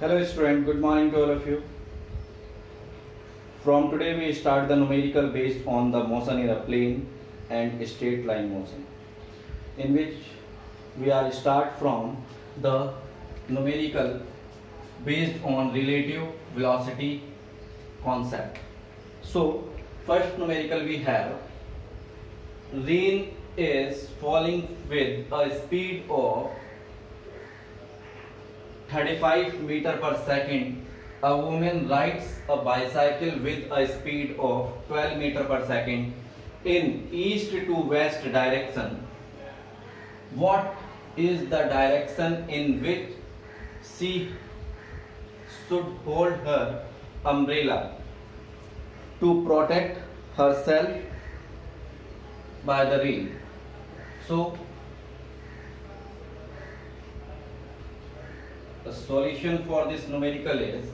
Hello student, good morning to all of you. From today we start the numerical based on the motion in a plane and straight line motion, in which we are start from the numerical based on relative velocity concept. So first numerical we have rain is falling with a speed of 35 meter per second. A woman rides a bicycle with a speed of 12 meter per second in east to west direction. What is the direction in which she should hold her umbrella to protect herself by the rain? So the solution for this numerical is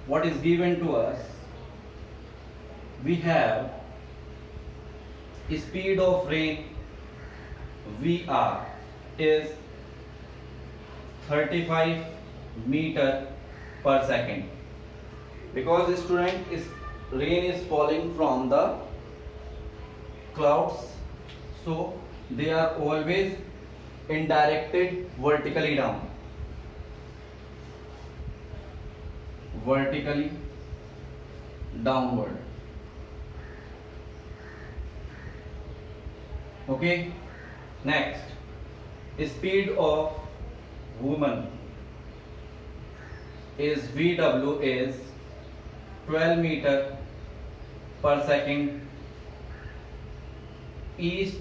what is given to us. We have speed of rain VR is 35 meter per second, because student is rain is falling from the clouds, so they are always indirected vertically downward. Okay, next, speed of woman is VW is 12 meter per second east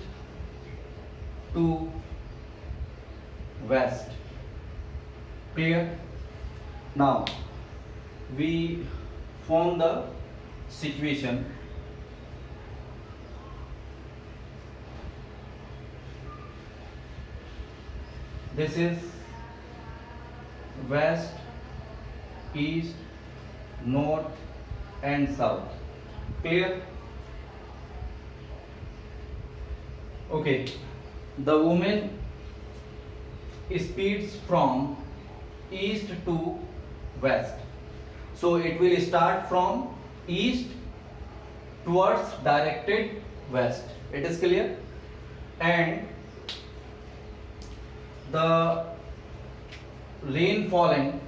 to west. Clear? Now we form the situation. This is west, east, north and south. Clear? Okay, the woman speeds from east to west, so it will start from east towards directed west. It is clear? And the rain falling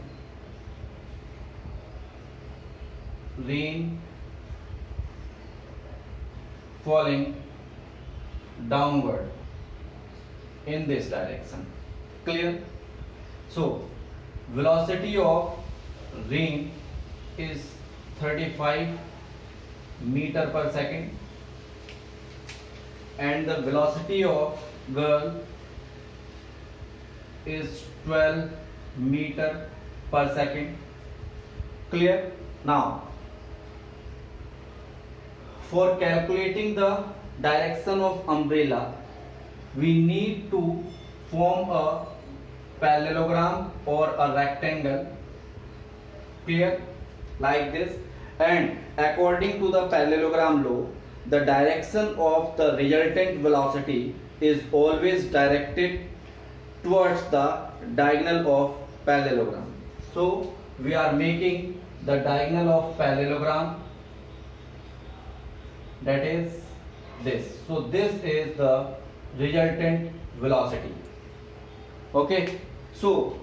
downward in this direction. Clear? So velocity of rain is 35 meter per second and the velocity of girl is 12 meter per second. Clear? Now for calculating the direction of umbrella, we need to form a parallelogram or a rectangle. Clear? Like this. And according to the parallelogram law, the direction of the resultant velocity is always directed towards the diagonal of parallelogram. So we are making the diagonal of parallelogram, that is this. So this is the resultant velocity. Okay, so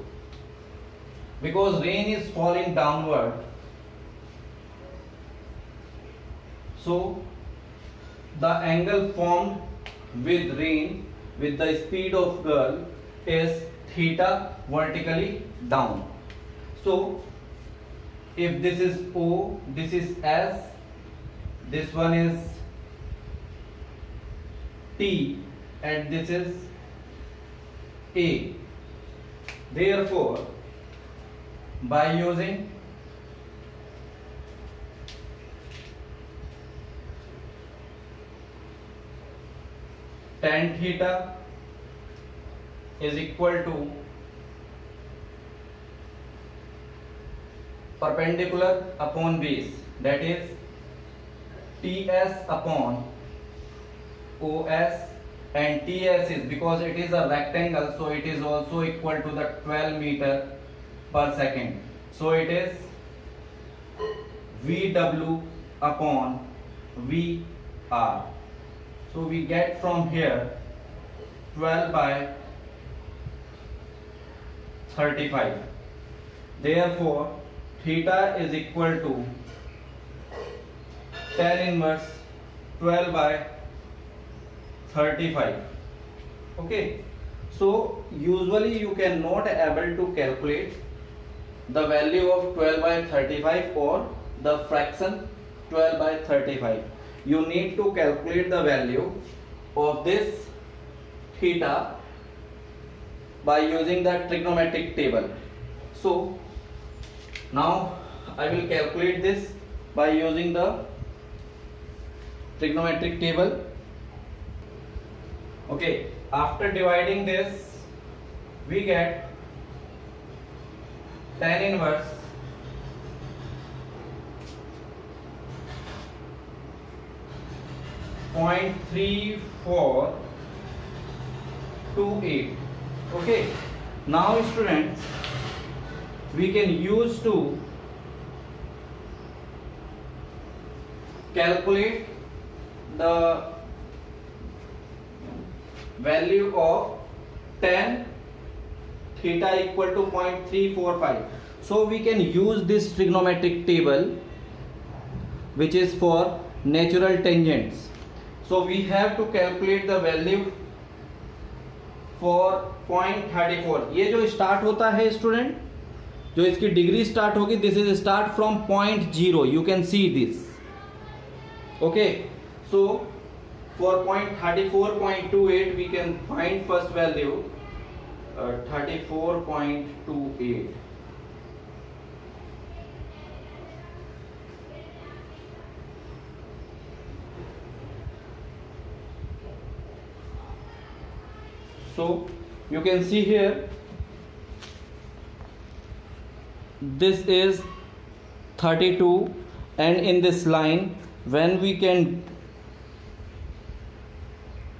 because rain is falling downward, so the angle formed with rain with the speed of girl is theta vertically down. So if this is O, this is S, this one is T and this is A. Therefore by using tan theta is equal to perpendicular upon base, that is TS upon OS, and TS is, because it is a rectangle, so it is also equal to the 12 meter per second. So it is VW upon VR. So we get from here 12 by 35. Therefore, theta is equal to tan inverse 12 by 35. Okay. So usually you cannot able to calculate the value of 12 by 35 or the fraction 12 by 35. You need to calculate the value of this theta by using the trigonometric table. So now I will calculate this by using the trigonometric table. Okay, after dividing this we get tan inverse 0.3428. Okay, now students, we can use to calculate the value of tan theta equal to 0.345. So we can use this trigonometric table which is for natural tangents. So we have to calculate the value for 0.34. ये जो start होता है student, जो इसकी degree start होगी, this is start from 0.0. You can see this. Okay, so for 0.34.28 we can find first value 34.28. So you can see here this is 32, and in this line when we can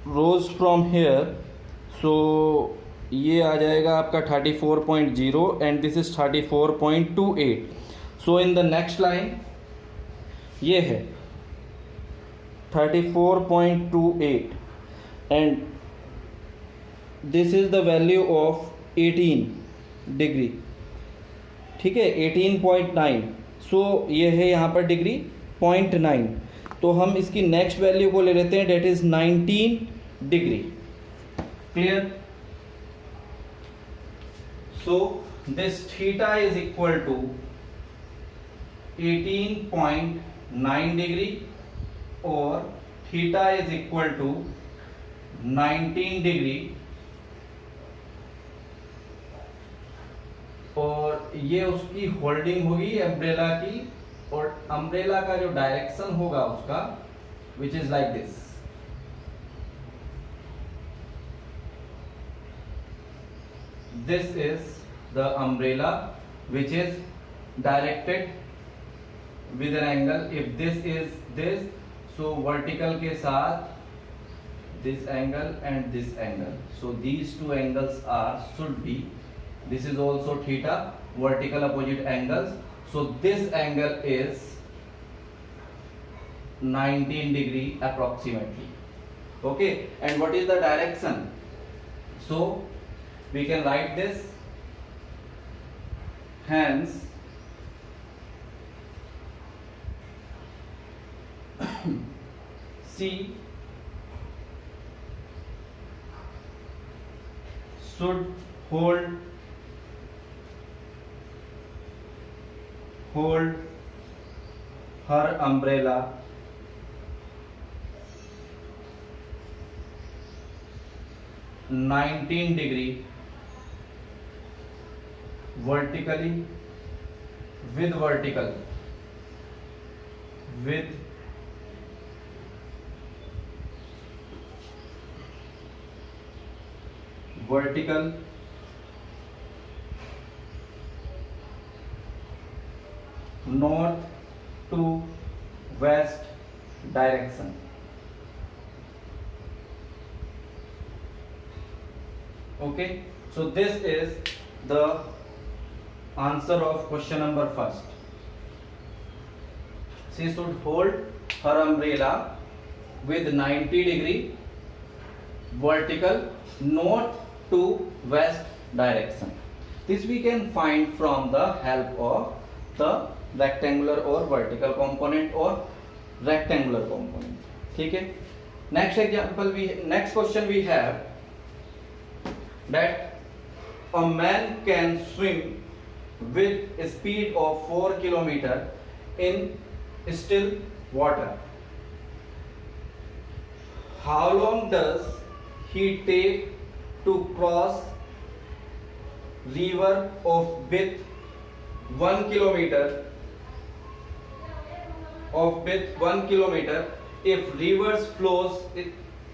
rose from here, so ये आ जाएगा आपका 34.0 and this is 34.28. So in the next line ये है 34.28 and this is the value of 18 degree. ठीक है, 18.9. सो ये है यहाँ पर डिग्री 0.9. तो हम इसकी नेक्स्ट वैल्यू को ले लेते हैं, that is 19 degree. Clear? So this theta is equal to 18.9 degree और theta is equal to 19 degree, और ये उसकी होल्डिंग होगी अम्ब्रेला की, और अम्ब्रेला का जो डायरेक्शन होगा उसका which is like this. This is the umbrella which is directed with an angle. If this is this, so vertical के साथ this angle and this angle, so these two angles are should be, this is also theta, vertical opposite angles. So this angle is 19 degree approximately. Okay, and what is the direction? So we can write this, hence C should hold her umbrella (19 degree) vertically with vertical north to west direction. Okay, so this is the answer of question number first. She should hold her umbrella with 90-degree vertical north to west direction. This we can find from the help of the rectangular or vertical component or rectangular component. ठीक है. Next question we have that a man can swim with a speed of 4 km in still water. How long does he take to cross river of width 1 km if rivers flows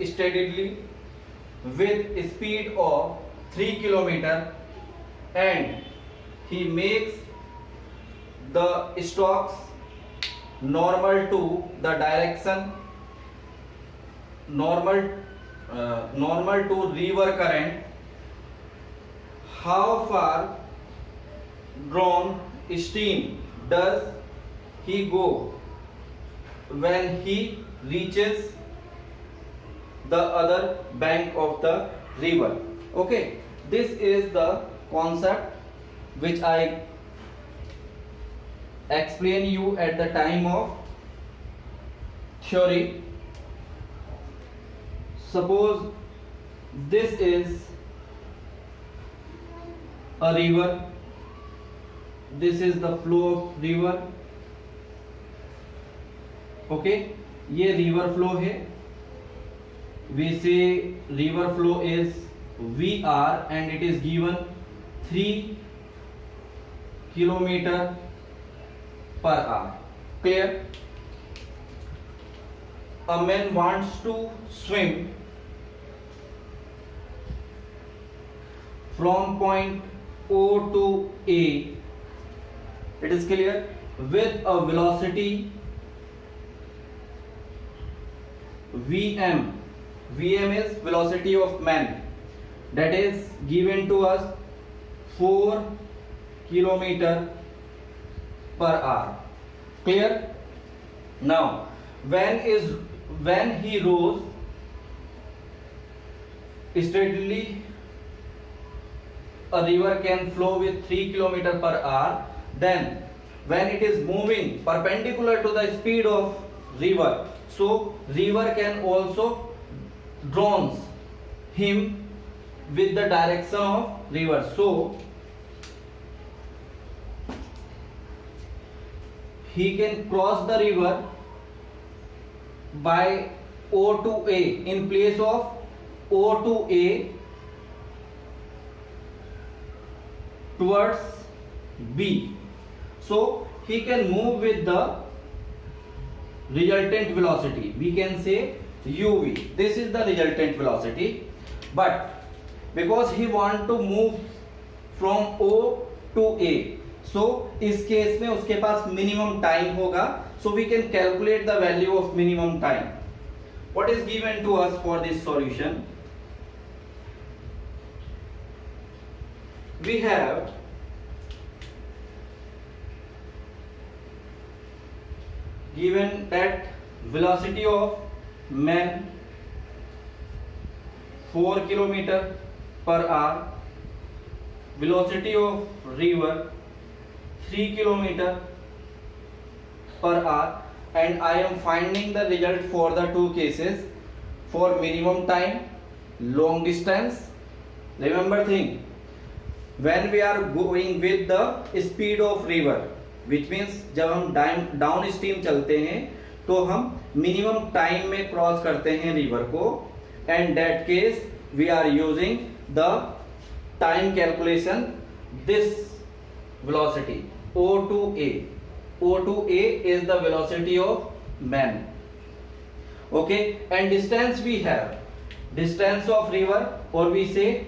steadily with a speed of 3 km and he makes the strokes normal to the direction normal to river current, how far drawn steam does he go when he reaches the other bank of the river? Okay, this is the concept which I explain you at the time of theory. Suppose this is a river, this is the flow of river. Okay, ये river flow है. We say river flow is VR and it is given 3 km per hour. Clear? A man wants to swim from point O to A. It is clear? With a velocity Vm. Vm is velocity of man, that is given to us 4 km per hour. Clear? Now when he rose steadily, a river can flow with 3 km per hour. Then when it is moving perpendicular to the speed of river, so river can also draws him with the direction of river. So he can cross the river by O to A. In place of O to A towards B, so he can move with the resultant velocity. We can say UV. This is the resultant velocity, but because he want to move from O to A, so इस case में उसके पास minimum time होगा. So we can calculate the value of minimum time. What is given to us for this solution? We have given that velocity of man 4 km per hour, velocity of river 3 km per hour, and I am finding the result for the two cases, for minimum time, long distance. Remember thing, when we are going with the speed of river, which means जब हम down stream चलते हैं तो हम minimum time में cross करते हैं river को, and that case we are using the time calculation this velocity O to A. O to A is the velocity of man. Okay, and distance we have distance of river, or we say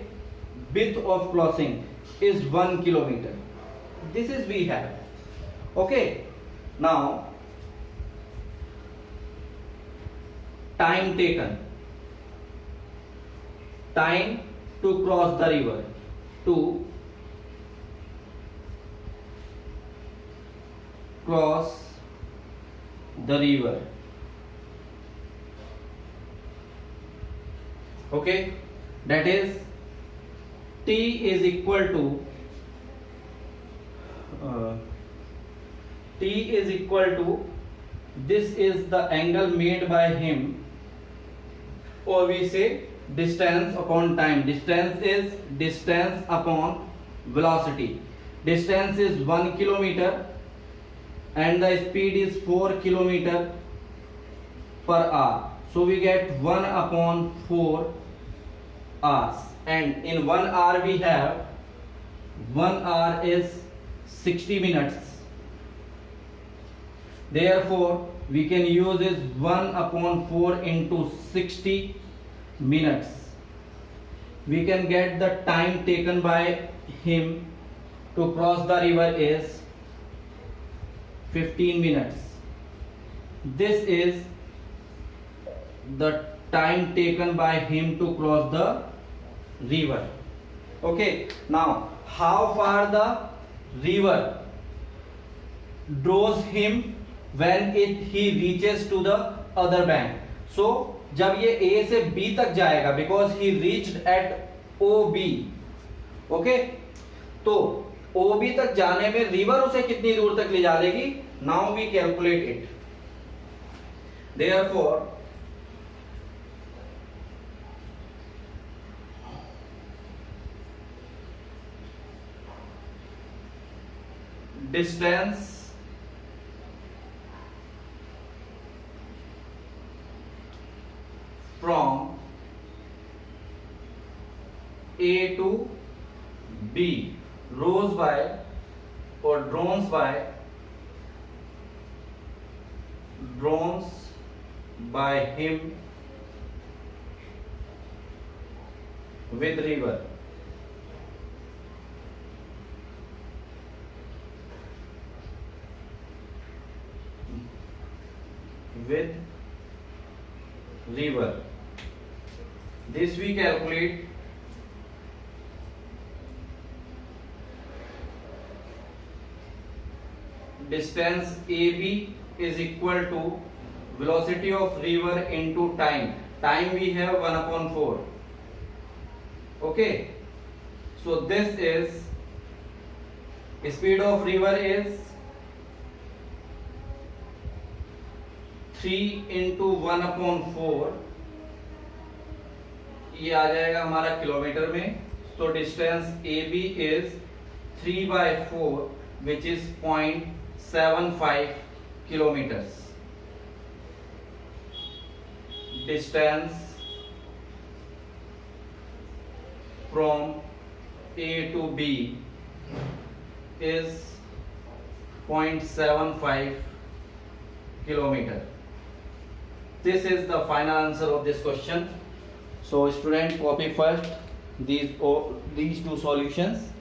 width of crossing is 1 km. This is we have. Okay, now time taken, time to cross the river, to cross the river. Okay, that is T is equal to T is equal to, this is the angle made by him, or we say distance upon time. Distance is distance upon velocity. Distance is 1 kilometer and the speed is 4 kilometer per hour. So we get 1 upon 4 hours, and in 1 hour we have 1 hour is 60 minutes. Therefore we can use is 1 upon 4 into 60 minutes. We can get the time taken by him to cross the river is 15 minutes. This is the time taken by him to cross the river. Okay, now how far the river draws him when he reaches to the other bank. So जब ये A से B तक जाएगा, because he reached at OB. Okay, तो OB तक जाने में river उसे कितनी दूर तक ले जाएगी? Now we calculate it. Therefore distance from A to B rose by or drones by him with river. With river. This we calculate distance AB is equal to velocity of river into time. Time we have 1 upon 4. Okay, so this is speed of river is 3 into 1 upon 4. ये आ जाएगा हमारा kilometre में. So distance AB is 3 by 4, which is 0.75 kilometers. Distance from A to B is 0.75 kilometer. This is the final answer of this question. So student, copy first these two solutions.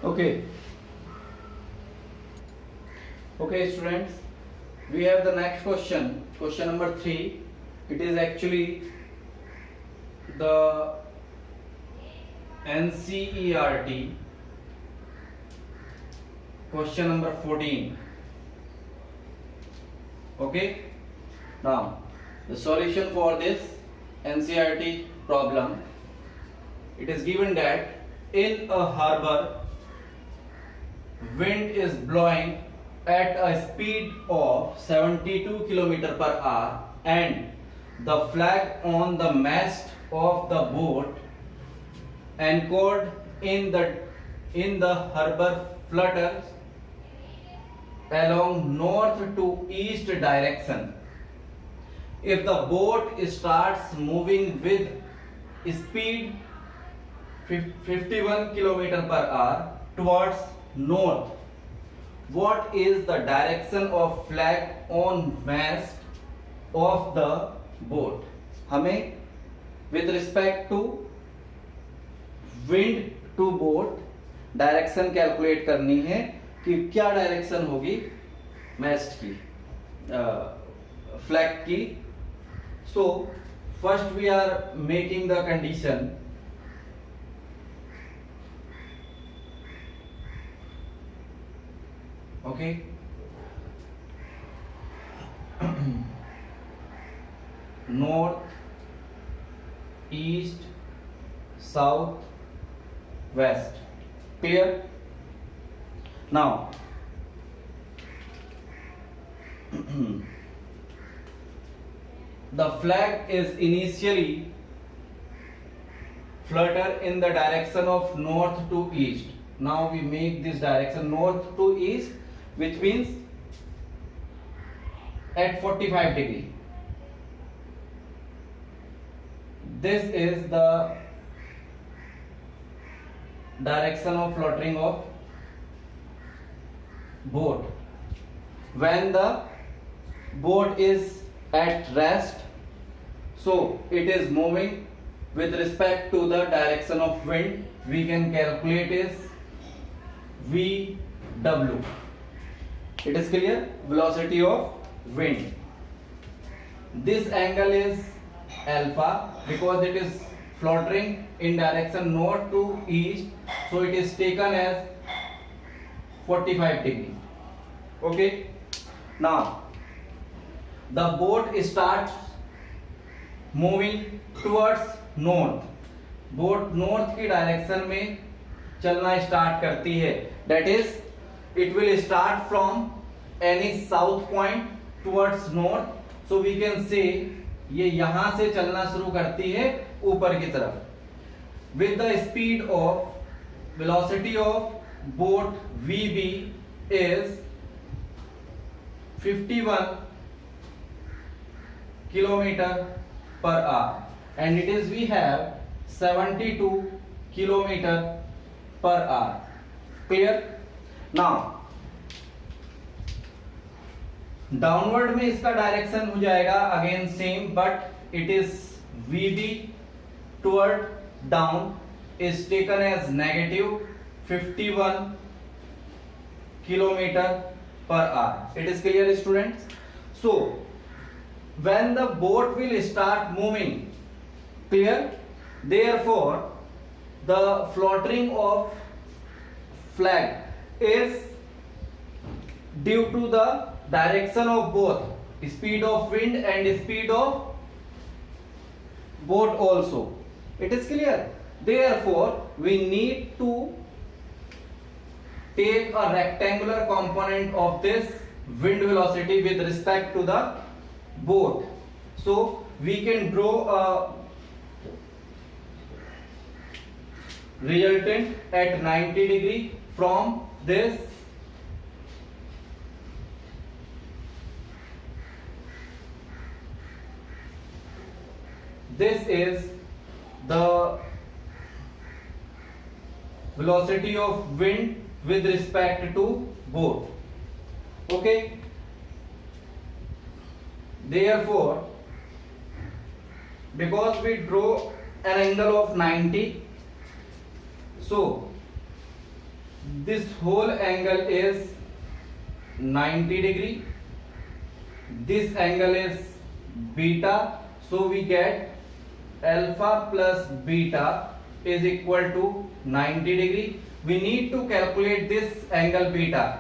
Okay. Okay, students. We have the next question. Question number 3. It is actually the NCERT question number 14. Okay. Now, the solution for this NCERT problem, it is given that in a harbor, wind is blowing at a speed of 72 km per hour and the flag on the mast of the boat anchored in the harbor flutters along north to east direction. If the boat starts moving with speed 51 km per hour towards north, what is the direction of flag on mast of the boat? हमें with respect to wind to boat direction calculate करनी है कि क्या direction होगी moist की, flag की. So first we are making the condition. Okay, north, east, south, west. Clear? Now, the flag is initially flutter in the direction of north to east. Now we make this direction north to east, which means at 45 degree. This is the direction of fluttering of boat. When the boat is at rest, so it is moving with respect to the direction of wind. We can calculate is VW. It is clear? Velocity of wind. This angle is alpha because it is fluttering in direction north to east, so it is taken as 45 degree. Okay, now the boat starts moving towards north. Boat north की डायरेक्शन में चलना start करती है. That is it will start from any south point towards north. So we can say ये यहां से चलना शुरू करती है ऊपर की तरफ with the speed of velocity of boat VB is 51 kilometer per hour and it is we have 72 kilometer per hour. Clear? Now downward में इसका डायरेक्शन हो जाएगा again same, but it is VB toward down is taken as negative 51 kilometer per hour. It is clear, students? So when the boat will start moving, clear, therefore the fluttering of flag is due to the direction of both speed of wind and speed of boat also. It is clear? Therefore we need to take a rectangular component of this wind velocity with respect to the boat. So we can draw a resultant at 90 degree from this. This is the velocity of wind with respect to boat. Okay, therefore because we draw an angle of 90, so this whole angle is 90 degree, this angle is beta, so we get alpha plus beta is equal to 90 degree. We need to calculate this angle beta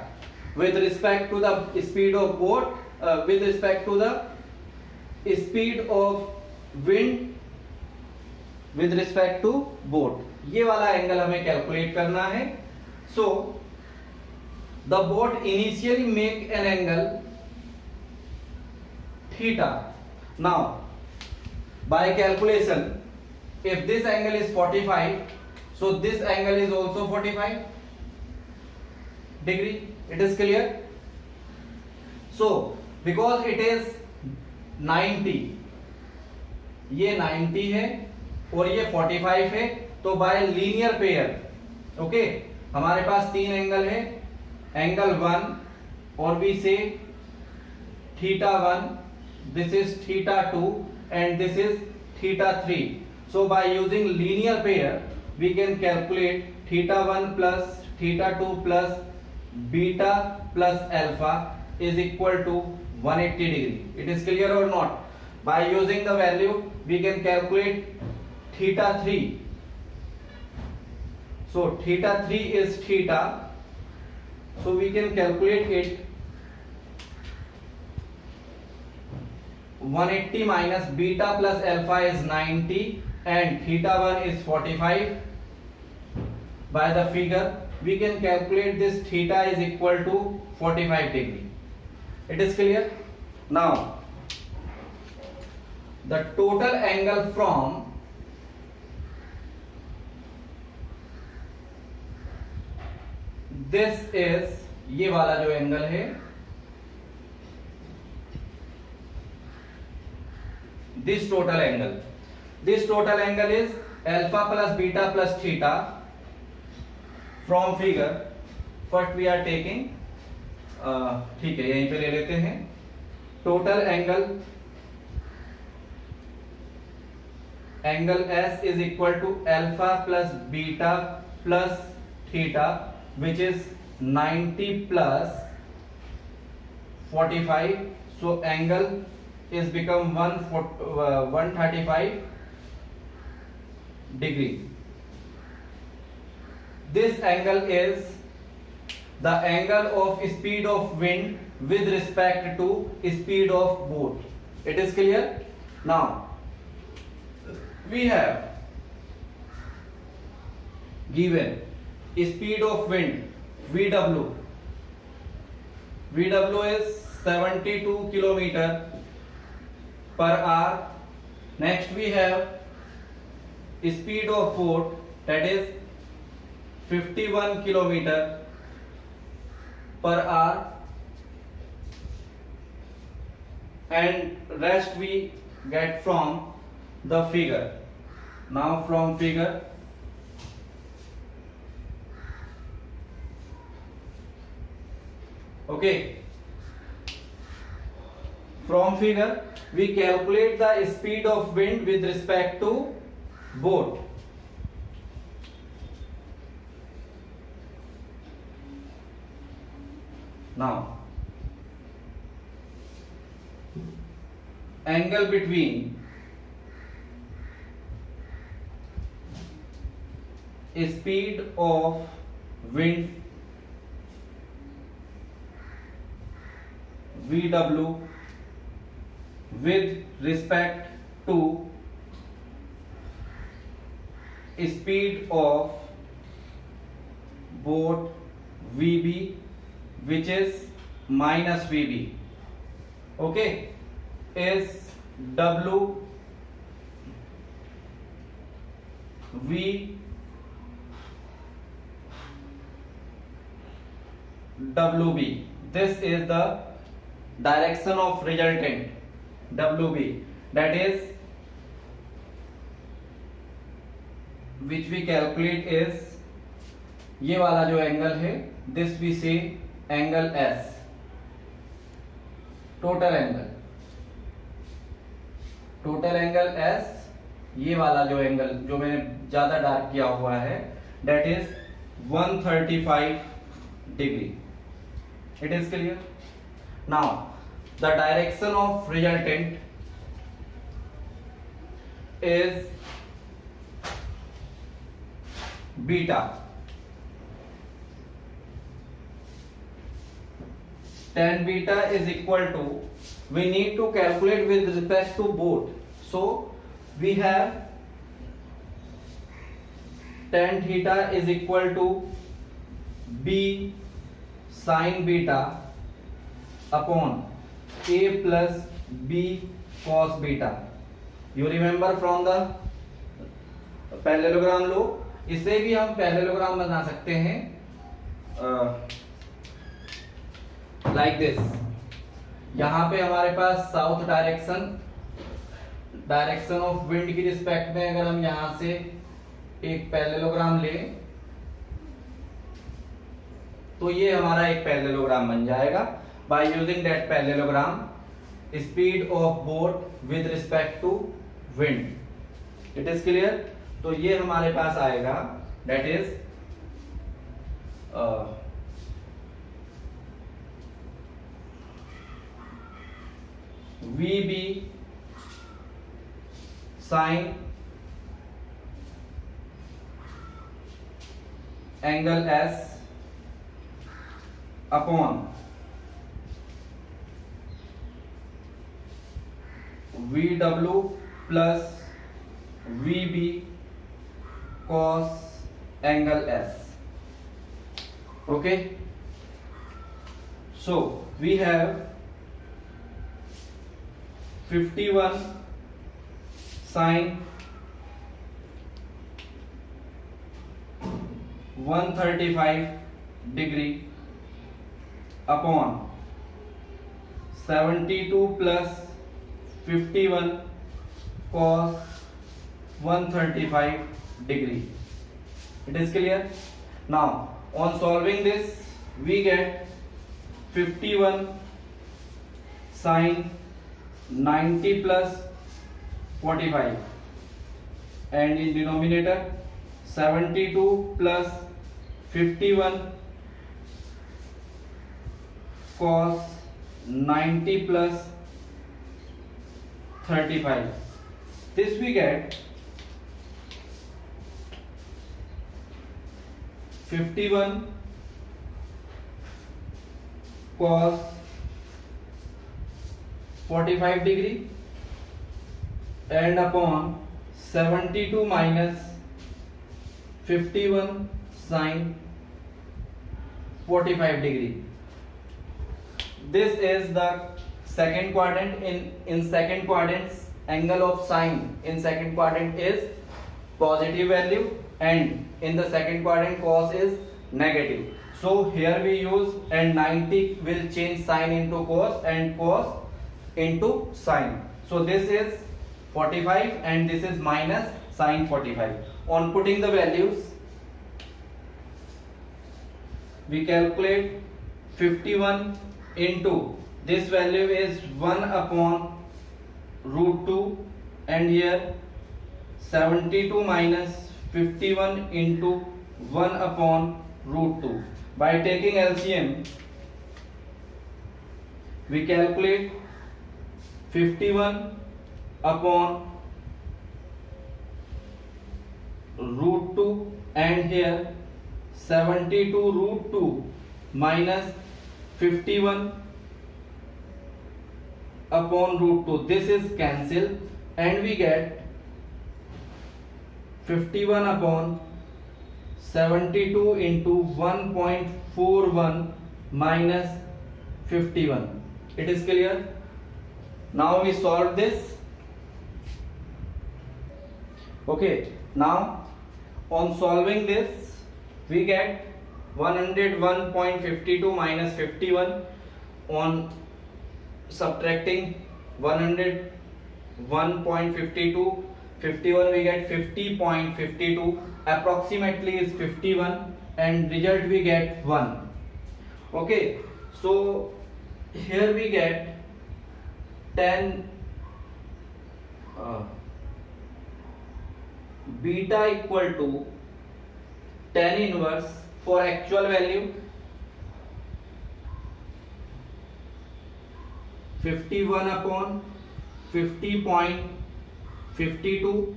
with respect to the speed of boat, with respect to the speed of wind with respect to boat. ये वाला angle हमें calculate करना है. So the boat initially make an angle theta. Now by calculation, if this angle is 45, so this angle is also 45 degree. It is clear? So because it is 90, ये 90 है और ये 45 है, तो बाय लीनियर पेयर, ओके, हमारे पास तीन angle है, angle 1 और वी से theta 1, this is theta 2 and this is theta 3. So by using linear pair we can calculate theta 1 plus theta 2 plus beta plus alpha is equal to 180 degree. It is clear or not? By using the value we can calculate theta 3. So theta 3 is theta, so we can calculate it 180 minus beta plus alpha is 90 and theta 1 is 45. By the figure we can calculate this theta is equal to 45 degree. It is clear? Now the total angle from this is, ये वाला जो angle है, this total angle is alpha plus beta plus theta. From figure what we are taking, ठीक है, यहीं पे ले लेते हैं. Total angle S is equal to alpha plus beta plus theta, which is 90 plus 45. So angle is become 135 degree. This angle is the angle of speed of wind with respect to speed of boat. It is clear? Now we have given speed of wind VW. VW is 72 kilometer per hour. Next we have speed of boat, that is 51 kilometer per hour, and rest we get from the figure. Now from figure okay, from figure we calculate the speed of wind with respect to boat. Now angle between speed of wind VW with respect to speed of boat VB, which is minus VB, okay, is W V WB. This is the direction of resultant WB, that is which we calculate is ये वाला जो angle है, this we say angle S. Total angle S, ये वाला जो angle जो मैंने ज्यादा डार्क किया हुआ है, that is 135 degree. It is clear? Now the direction of resultant is beta. Tan beta is equal to, we need to calculate with respect to both. So we have tan theta is equal to b sin beta upon a plus b cos beta. You remember from the parallelogram लो, इसे भी हम parallelogram बना सकते हैं like this. यहाँ पे हमारे पास साउथ डायरेक्शन ऑफ विंड की रिस्पेक्ट में अगर हम यहाँ से एक पैरेललोग्राम लें तो ये हमारा एक पैरेललोग्राम बन जाएगा. By using that parallelogram, speed of boat with respect to wind. It is clear? तो ये हमारे पास आएगा, that is VB sin angle S upon VW plus VB cos angle S. Okay, so we have 51 sin 135 degree upon 72 plus 51 cos 135 degree. It is clear? Now on solving this, we get 51 sin 90 plus 45, and in denominator 72 plus 51 cos 90 plus 35. This we get 51 cos 45 degree and upon 72 minus 51 sin 45 degree. This is the second quadrant. In second quadrant, angle of sine in second quadrant is positive value, and in the second quadrant cos is negative. So here we use, and 90 will change sine into cos and cos into sine. So this is 45 and this is minus sine 45. On putting the values, we calculate 51 into, this value is 1 upon root 2, and here 72 minus 51 into 1 upon root 2. By taking LCM, we calculate 51 upon root 2, and here 72 root 2 minus 51 upon root 2. This is cancelled, and we get 51 upon 72 into 1.41 minus 51. It is clear? Now we solve this. Okay, now on solving this, we get 101.52 minus 51. On subtracting 101.52, 51 we get 50.52, approximately is 51, and result we get 1. Okay, so here we get 10 beta equal to tan inverse for actual value 51 upon 50.52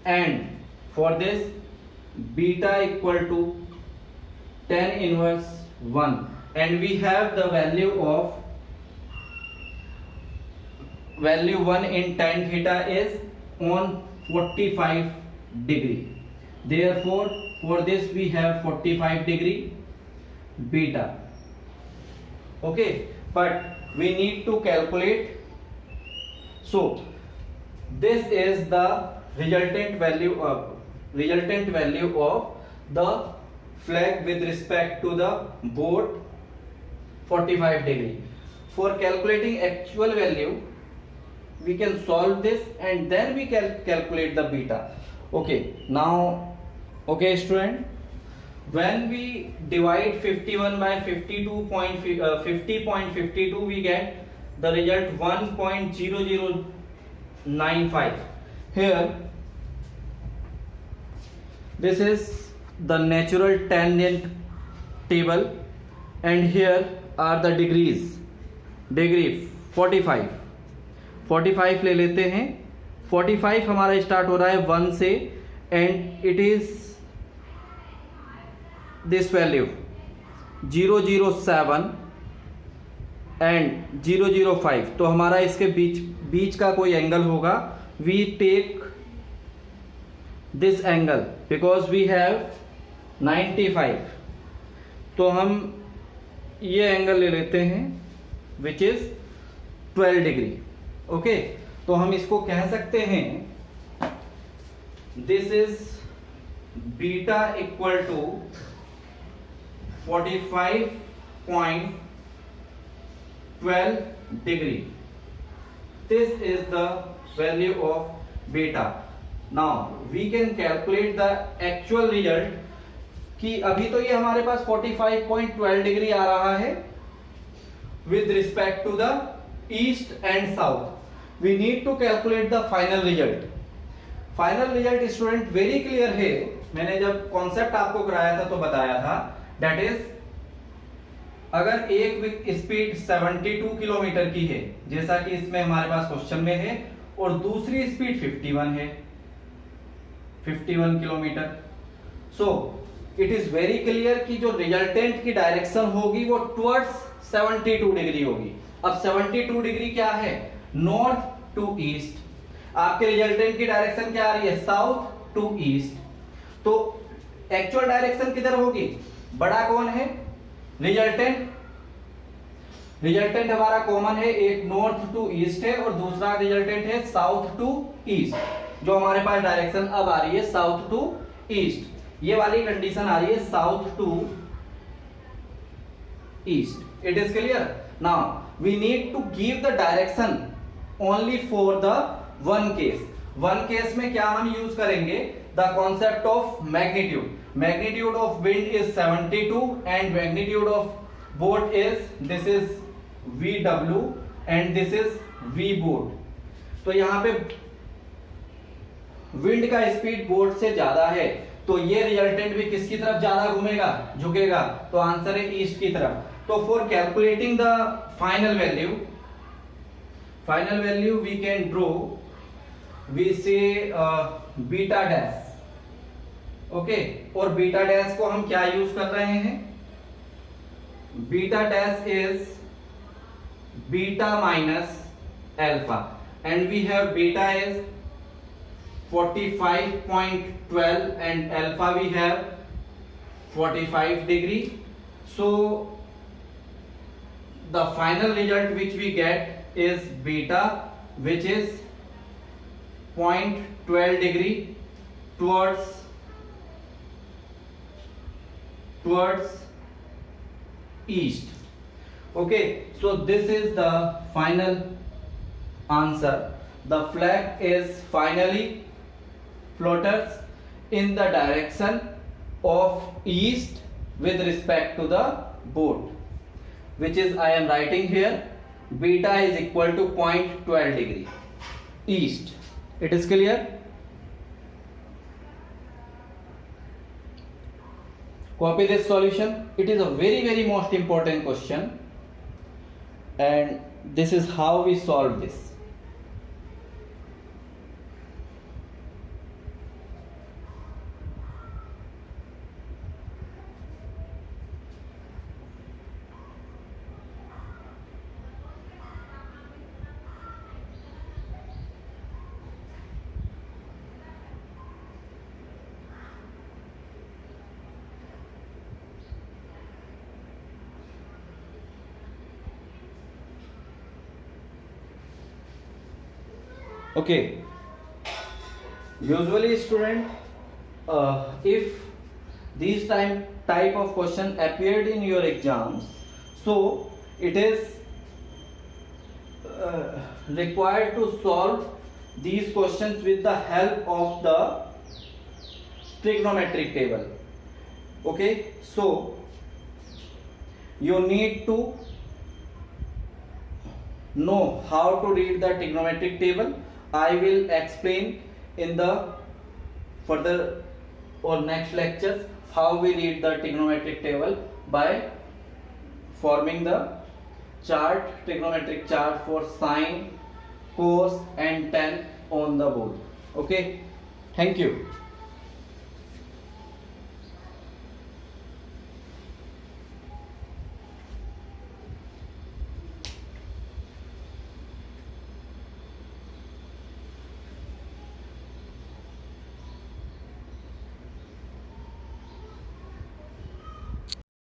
and for this beta equal to tan inverse 1 and we have the value 1 in tan theta is on 45 degree. Therefore for this we have 45 degree beta. Okay, but we need to calculate. So this is the resultant value of the flag with respect to the board 45 degree. For calculating actual value we can solve this and then we can calculate the beta. Okay, now okay student, when we divide 51 by 50.52 we get the result 1.0095. Here this is the natural tangent table and here are the degrees. Degree 45 ले लेते हैं. 45 हमारा start हो रहा है 1 से and it is this value 007 and 005. तो हमारा इसके बीच का कोई एंगल होगा. We take this angle because we have 95. तो हम ये एंगल ले लेते हैं विच इज 12 डिग्री. ओके, तो हम इसको कह सकते हैं this is beta equal to 45.12 degree. This is the value of beta. Now we can calculate the actual result. कि अभी तो ये हमारे पास 45.12 डिग्री आ रहा है with respect to the east and south. We need to calculate the final result. Final result student very clear है. मैंने जब कॉन्सेप्ट आपको कराया था तो बताया था that is अगर एक स्पीड 72 किलोमीटर की है जैसा कि इसमें हमारे पास क्वेश्चन में है और दूसरी स्पीड 51 है 51 kilometre. So it is very clear कि जो रिजल्टेंट की डायरेक्शन होगी वो टुवर्ड्स 72 डिग्री होगी. अब 72 डिग्री क्या है? North to east. आपके रिजल्टेंट की डायरेक्शन क्या आ रही है? South to east. तो एक्चुअल डायरेक्शन किधर होगी? बड़ा कौन है? रिजल्टेंट हमारा कॉमन है. एक नॉर्थ टू ईस्ट है और दूसरा रिजल्टेंट है साउथ टू ईस्ट. जो हमारे पास डायरेक्शन अब आ रही है साउथ टू ईस्ट. ये वाली कंडीशन आ रही है south to east. It is clear. Now we need to give the direction only for the one case. One case में क्या हम यूज करेंगे? The concept of magnitude. Magnitude of wind is 72 and magnitude of boat is this is VW and this is V boat. तो यहां पे wind का speed boat से ज्यादा है तो ये रिजल्टेंट भी किसकी तरफ ज्यादा घूमेगा? झुकेगा. तो आंसर है ईस्ट की तरफ. तो for calculating the final value we can draw we say beta dash. Okay, और बीटा डैश को हम क्या यूज कर रहे हैं? Beta dash is beta minus alpha and we have beta is 45.12 and alpha we have 45 degree. So the final result which we get is beta which is 0.12 degree towards east. Okay, so this is the final answer. The flag is finally floaters in the direction of east with respect to the boat, which is I am writing here beta is equal to 0.12 degree east. It is clear. Copy this solution. It is a very most important question, and this is how we solve this. Okay, usually student, if these type of question appeared in your exams, so it is required to solve these questions with the help of the trigonometric table. Okay, so you need to know how to read the trigonometric table. I will explain in the further or next lectures how we read the trigonometric table by forming the chart, trigonometric chart for sine, cos and tan on the board. Okay, thank you.